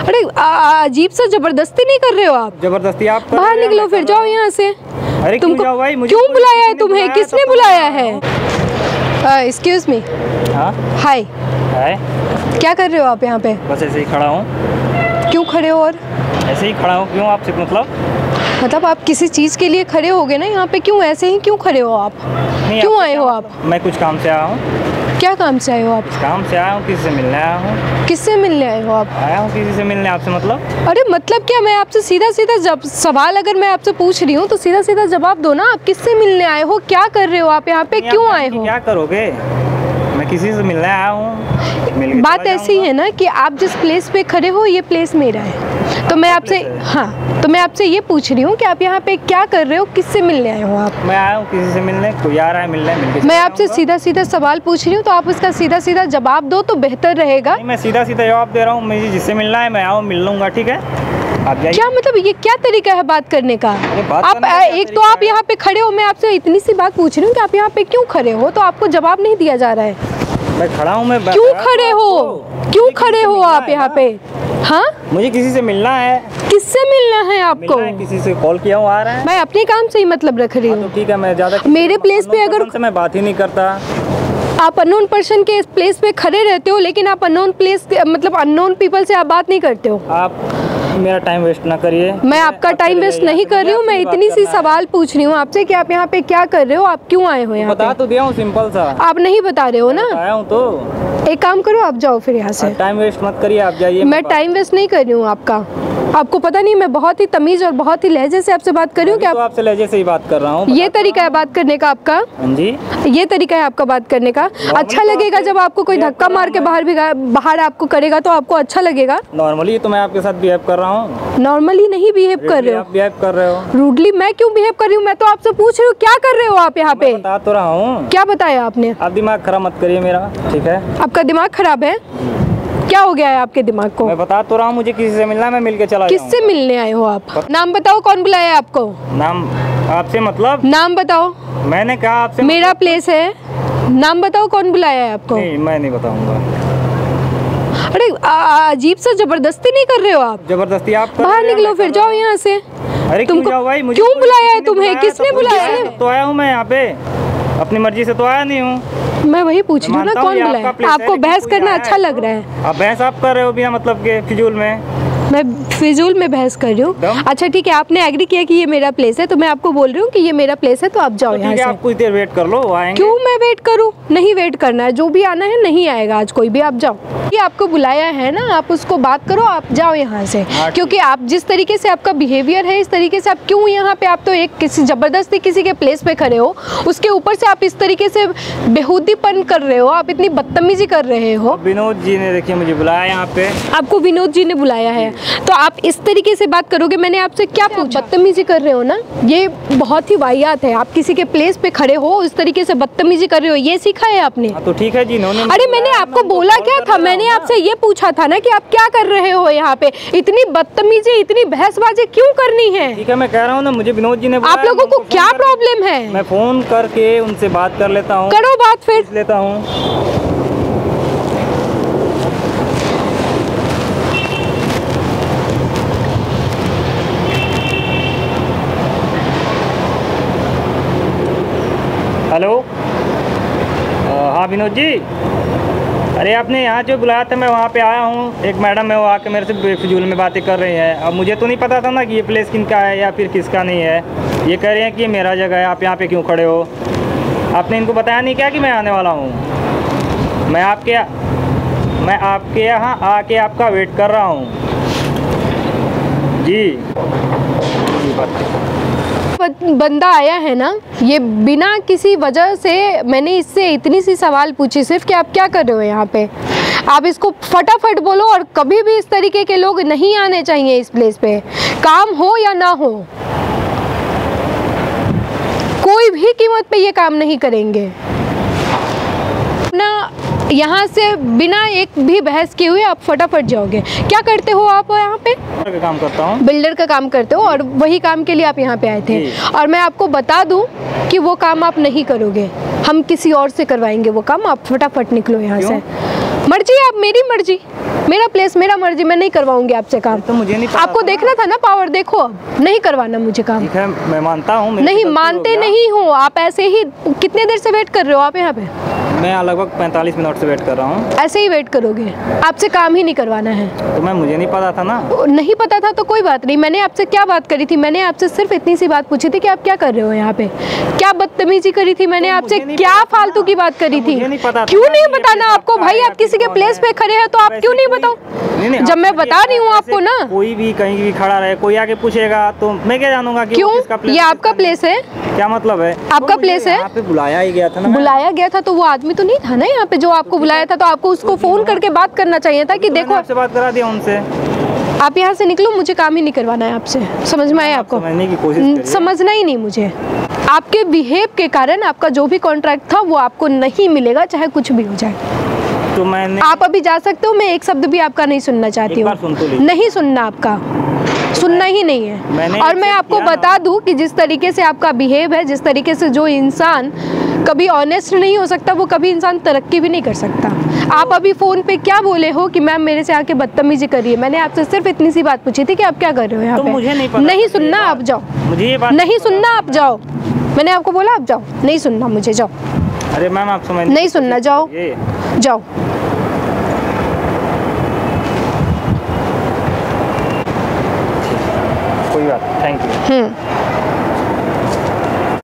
अरे अजीब सा जबरदस्ती नहीं कर रहे हो आप? जबरदस्ती आप बाहर निकलो, फिर जाओ यहाँ से। अरे तुमको क्यों भाई? मुझे क्यों बुलाया है तुम्हें? किसने बुलाया है? Excuse me. हाय। हाय। क्या कर रहे हो आप यहाँ पे? बस ऐसे ही खड़ा हूँ। क्यों खड़े हो? और ऐसे ही खड़ा हूँ। क्यों आपसे मतलब आप किसी चीज़ के लिए खड़े होगे ना यहाँ पे? क्यों ऐसे ही क्यों खड़े हो आप? क्यों आए हो आप? मैं कुछ काम से आया हूँ। क्या काम से आए हो आप? काम से आया हूँ। किसी से मिलने आया हूँ। किससे मिलने आए हो आप? आया हूँ किसी से मिलने। आपसे मतलब? अरे मतलब क्या? मैं आपसे सीधा सीधा जब सवाल अगर मैं आपसे पूछ रही हूँ तो सीधा सीधा जवाब दो ना। आप किससे मिलने आए हो? क्या कर रहे हो आप यहाँ पे? क्यों आए हो? क्या करोगे? मैं किसी से मिलने आया हूँ। बात ऐसी है ना कि आप जिस प्लेस पे खड़े हो ये प्लेस मेरा है, तो मैं आपसे तो मैं आपसे ये पूछ रही हूँ कि आप यहाँ पे क्या कर रहे हो? किससे मिलने आए हो आप? मैं आया हूँ किसी से मिलने। कोई आ रहा है मिलने, मिलके मैं आपसे सीधा सीधा सवाल पूछ रही हूँ तो आप उसका सीधा सीधा जवाब दो तो बेहतर रहेगा। मैं सीधा सीधा जवाब दे रहा हूँ। मुझे जिससे मिलना है मैं आऊँ, मिल लूँगा। ठीक है, आप जाइए। क्या मतलब ये क्या तरीका है बात करने का? आप एक तो आप यहाँ पे खड़े हो, मैं आपसे इतनी सी बात पूछ रही हूँ कि आप यहाँ पे क्यों खड़े हो, तो आपको जवाब नहीं दिया जा रहा है। मैं खड़ा हूँ। मैं क्यों खड़े हो? क्यों खड़े हो आप यहाँ पे? हाँ, मुझे किसी से मिलना है। किससे मिलना है आपको? किसी से कॉल किया हूँ, आ रहा है। मैं अपने काम से ही मतलब रख रही हूँ। तो ठीक है, मैं ज़्यादा मेरे प्लेस पे अगर मैं बात ही नहीं करता। आप अननोन पर्सन के प्लेस पे खड़े रहते हो, लेकिन आप अननोन प्लेस मतलब अननोन पीपल से आप बात नहीं करते हो। आप मेरा टाइम वेस्ट ना करिए। मैं आपका टाइम वेस्ट नहीं कर रही हूँ। मैं इतनी सी सवाल पूछ रही हूँ आपसे कि आप यहाँ पे क्या कर रहे हो? आप क्यों आए हो यहाँ पे? बता तो दिया हूँ, सिंपल सा। आप नहीं बता रहे हो ना? आया हूँ तो एक काम करो, आप जाओ फिर यहाँ से। टाइम वेस्ट मत करिए, आप जाइए। मैं टाइम वेस्ट नहीं कर रही हूँ आपका। आपको पता नहीं मैं बहुत ही तमीज और बहुत ही लहजे से आपसे बात कर रही हूँ। क्या आपसे लहजे से ही बात कर रहा हूँ? ये तरीका है बात करने का आपका? हाँ जी, ये तरीका है आपका बात करने का? अच्छा लगेगा जब आपको कोई धक्का मार के बाहर आपको करेगा तो आपको अच्छा लगेगा? नॉर्मली तो मैं आपके साथ बिहेव कर रहा हूँ। नॉर्मली नहीं बिहेव कर रहे हो। आप बिहेव कर रहे हो। रूडली मैं क्यों बिहेव कर रही हूँ? मैं तो आपसे पूछ रही हूँ क्या कर रहे हो आप यहाँ पे? बता तो रहा हूँ। क्या बताया आपने? आप दिमाग खराब मत करिए मेरा, ठीक है? आपका दिमाग खराब है? क्या हो गया है आपके दिमाग को? मैं बता तो रहा हूँ, मुझे किसी से मिलना है, मैं मिलके चला जाऊंगा। किससे मिलने आए हो आप? नाम बताओ, कौन बुलाया है आपको? नाम आपसे मतलब? नाम बताओ। मैंने कहा आपसे मेरा प्लेस है, नाम बताओ कौन बुलाया है आपको? नहीं, मैं नहीं बताऊंगा। अरे अजीब सा जबरदस्ती नहीं कर रहे हो आप? जबरदस्ती आप बाहर निकलो, फिर जाओ यहाँ से। अरे क्यों जाओ भाई? मुझे क्यों बुलाया है तुम्हें? किसने बुलाया है? तो आया हूँ मैं यहाँ पे, अपनी मर्जी से तो आया नहीं हूँ। मैं वही पूछ रही हूँ ना, कौन बुलाया? आपको बहस करना अच्छा लग रहा है? आप बहस आप कर रहे हो बिना मतलब के, फिजूल में। मैं फिजूल में बहस कर रही हूँ? अच्छा ठीक है, आपने एग्री किया कि ये मेरा प्लेस है, तो मैं आपको बोल रही हूँ कि ये मेरा प्लेस है, तो आप जाओ यहाँ से। आप कुछ देर वेट कर लो, वो आएंगे। क्यों मैं वेट करूँ? नहीं वेट करना है, जो भी आना है नहीं आएगा आज कोई भी। आप जाओ, ये आपको बुलाया है ना, आप उसको बात करो, आप जाओ यहाँ से। क्योंकि आप जिस तरीके से आपका बिहेवियर है, इस तरीके से आप क्यों यहाँ पे, आप तो एक किसी जबरदस्ती किसी के प्लेस पे खड़े हो, उसके ऊपर से आप इस तरीके से बेहूदीपन कर रहे हो, आप इतनी बदतमीजी कर रहे हो। विनोद जी ने देखिए मुझे बुलाया यहाँ पे। आपको विनोद जी ने बुलाया है तो आप इस तरीके से बात करोगे? मैंने आपसे क्या पूछा? बदतमीजी कर रहे हो ना, ये बहुत ही वाहियात है। आप किसी के प्लेस पे खड़े हो, इस तरीके से बदतमीजी कर रहे हो, ये सीखा है आपने? तो ठीक है जी, इन्होंने। अरे मैंने आपको बोला क्या था? मैंने आपसे ये पूछा था ना कि आप क्या कर रहे हो यहाँ पे? इतनी बदतमीजी, इतनी बहसबाजी क्यों करनी है? ठीक है, मैं कह रहा हूँ ना, मुझे विनोद जी ने। आप लोगों को क्या प्रॉब्लम है? मैं फोन करके उनसे बात कर लेता हूँ। करो बात, फिर लेता हूँ। हेलो, हाँ विनोद जी। अरे आपने यहाँ जो बुलाया था, मैं वहाँ पे आया हूँ। एक मैडम है, वो आके मेरे से बेफिजूल में बातें कर रही हैं। अब मुझे तो नहीं पता था ना कि ये प्लेस किनका है या फिर किसका नहीं है। ये कह रहे हैं कि ये मेरा जगह है, आप यहाँ पे क्यों खड़े हो? आपने इनको बताया नहीं क्या कि मैं आने वाला हूँ? मैं आपके यहाँ आके आपका वेट कर रहा हूँ जी। बंदा आया है ना, ये बिना किसी वजह से मैंने इससे इतनी सी सवाल पूछी सिर्फ कि आप क्या कर रहे हो यहाँ पे। आप इसको फटाफट बोलो, और कभी भी इस तरीके के लोग नहीं आने चाहिए इस प्लेस पे, काम हो या ना हो। कोई भी कीमत पे ये काम नहीं करेंगे ना। यहाँ से बिना एक भी बहस किए हुए आप फटाफट जाओगे। क्या करते हो आप यहाँ पे? बिल्डर का काम करता हूँ। बिल्डर का काम करते हो, और वही काम के लिए आप यहाँ पे आए थे। और मैं आपको बता दूं कि वो काम आप नहीं करोगे, हम किसी और से करवाएंगे वो काम। आप फटाफट निकलो यहाँ से। मर्जी आप, मेरी मर्जी। मेरा प्लेस, मेरा मर्जी, मैं नहीं करवाऊंगी आपसे काम। तो मुझे नहीं पता आपको था देखना था ना पावर, देखो अब नहीं करवाना मुझे काम। ठीक है, मैं मानता हूँ। नहीं मानते नहीं हो आप, ऐसे ही। कितने देर से वेट कर रहे हो आप यहाँ पे? मैं लगभग 45 मिनट से वेट कर रहा हूँ। ऐसे ही वेट करोगे? आपसे काम ही नहीं करवाना है। तो मुझे नहीं पता था ना। नहीं पता था तो कोई बात नहीं। मैंने आपसे क्या बात करी थी? मैंने आपसे सिर्फ इतनी सी बात पूछी थी कि आप क्या कर रहे हो यहाँ पे, क्या बदतमीजी करी थी मैंने आपसे, क्या फालतू की बात करी थी? क्यों नहीं बताना आपको भाई? आप किसी के प्लेस पे खड़े हैं तो आप क्यों नहीं बताओ? जब मैं बता रही हूँ आपको ना। कोई भी कहीं भी खड़ा रहे, कोई आके पूछेगा तो मैं क्या जानूंगा कि क्यों? किसका प्लेस? ये आपका प्लेस है? क्या मतलब है? आपका प्लेस है? यहाँ पे बुलाया ही गया था ना। बुलाया गया था तो वो आदमी तो नहीं था ना यहाँ पे जो आपको बुलाया था, तो आपको उसको फोन करके बात करना चाहिए था कि देखो। आपसे बात करा दिया उनसे। आप यहाँ से निकलो, मुझे काम ही नहीं करवाना है आपसे। समझ में आया आपको? समझने की कोशिश करिए। समझना ही नहीं मुझे। आपके बिहेव के कारण आपका जो भी कॉन्ट्रैक्ट था वो आपको नहीं मिलेगा, चाहे कुछ भी हो जाए। तो मैंने, आप अभी जा सकते हो, मैं एक शब्द भी आपका नहीं सुनना चाहती हूँ। नहीं सुनना आपका, सुनना ही नहीं है। और मैं आपको बता दूं कि जिस तरीके से आपका बिहेव है, जिस तरीके से जो इंसान कभी ऑनेस्ट नहीं हो सकता, वो कभी इंसान तरक्की भी नहीं कर सकता। आप अभी फ़ोन पे क्या बोले हो कि मैम मेरे से आके बदतमीजी करिए? मैंने आपसे सिर्फ इतनी सी बात पूछी थी कि आप क्या कर रहे हो यहाँ पे। मुझे नहीं पता। नहीं सुनना, आप जाओ। मुझे ये बात नहीं सुनना, आप जाओ। मैंने आपको बोला आप जाओ। नहीं सुनना मुझे, जाओ। अरे मैम आप समझ नहीं सुनना, जाओ जाओ। कोई बात, थैंक यू।